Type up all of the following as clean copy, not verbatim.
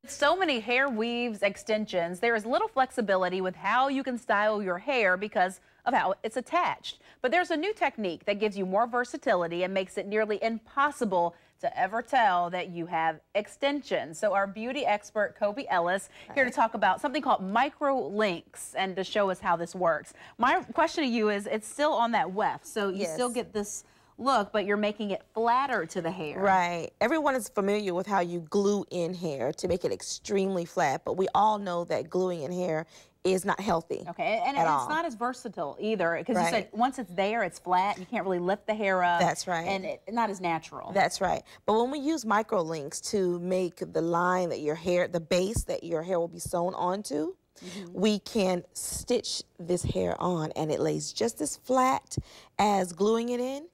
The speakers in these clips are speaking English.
So many hair weaves, extensions, there is little flexibility with how you can style your hair because of how it's attached. But there's a new technique that gives you more versatility and makes it nearly impossible to ever tell that you have extensions. So our beauty expert, Kobe Ellis, here to talk about something called MicroLinks and to show us how this works. My question to you is, it's still on that weft, so you still get this look, but you're making it flatter to the hair. Right. Everyone is familiar with how you glue in hair to make it extremely flat, but we all know that gluing in hair is not healthy. Okay, and it's not as versatile either, because you said once it's there, it's flat. You can't really lift the hair up. That's right. And it's not as natural. That's right. But when we use MicroLinks to make the line that your hair, the base that your hair will be sewn onto, we can stitch this hair on, and it lays just as flat as gluing it in.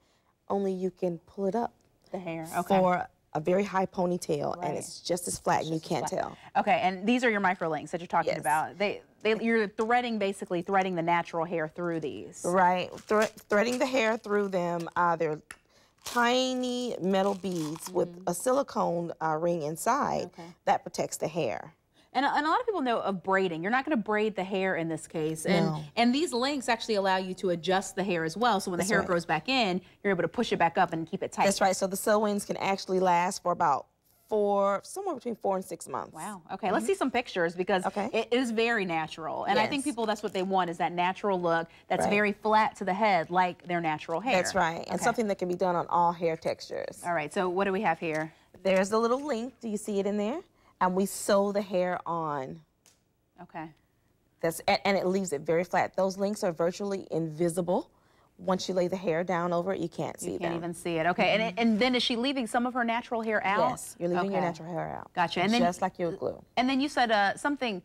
Only you can pull it up the hair for a very high ponytail, and it's just as flat, and you can't tell. Okay, and these are your MicroLinks that you're talking about. You're basically threading the natural hair through these. Right, threading the hair through them. They're tiny metal beads with a silicone ring inside that protects the hair. And a lot of people know of braiding. You're not going to braid the hair in this case. And these links actually allow you to adjust the hair as well. So when the hair grows back in, you're able to push it back up and keep it tight. That's right. So the sew-ins can actually last for about somewhere between 4 and 6 months. Wow. Okay, let's see some pictures because it is very natural. And I think people, that's what they want, is that natural look that's very flat to the head, like their natural hair. That's right. And something that can be done on all hair textures. All right, so what do we have here? There's the little link. Do you see it in there? And we sew the hair on. Okay. And it leaves it very flat. Those links are virtually invisible. Once you lay the hair down over it, you can't see them. You can't even see it. Okay, and then is she leaving some of her natural hair out? Yes, you're leaving your natural hair out. Gotcha. And then, just like you would glue. And then you said something.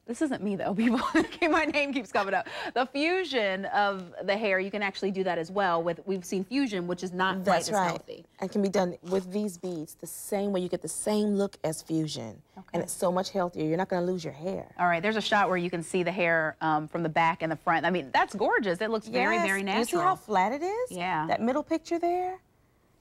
This isn't me though, people. My name keeps coming up. The fusion of the hair, you can actually do that as well. We've seen fusion, which is not quite as healthy. And can be done with these beads the same way. You get the same look as fusion, and it's so much healthier. You're not going to lose your hair. All right, there's a shot where you can see the hair from the back and the front. I mean, that's gorgeous. It looks very, very natural. You see how flat it is? Yeah. That middle picture there,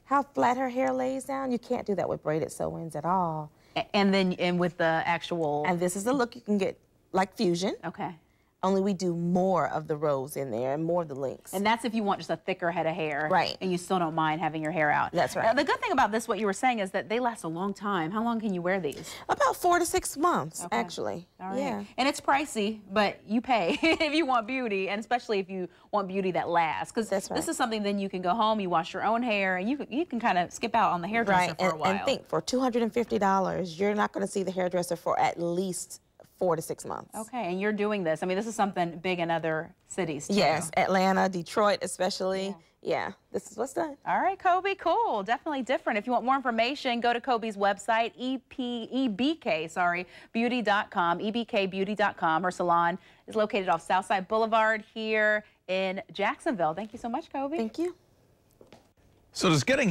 how flat her hair lays down. You can't do that with braided sew-ins at all. And with the actual. And this is the look you can get. Like fusion. Okay. Only we do more of the rows in there and more of the links. And that's if you want just a thicker head of hair. Right. And you still don't mind having your hair out. That's right. The good thing about this, what you were saying, is that they last a long time. How long can you wear these? About 4 to 6 months, actually. All right. Yeah. And it's pricey, but you pay if you want beauty, and especially if you want beauty that lasts. Because this is something then you can go home, you wash your own hair, and you can kind of skip out on the hairdresser for a while. And think, for $250, you're not going to see the hairdresser for at least 4 to 6 months. Okay, and you're doing this. I mean, this is something big in other cities, too. Yes, Atlanta, Detroit especially. Yeah, this is what's done. All right, Kobe, cool. Definitely different. If you want more information, go to Kobe's website, EBK, beauty.com, ebkbeauty.com. Her salon is located off Southside Boulevard here in Jacksonville. Thank you so much, Kobe. Thank you. So does getting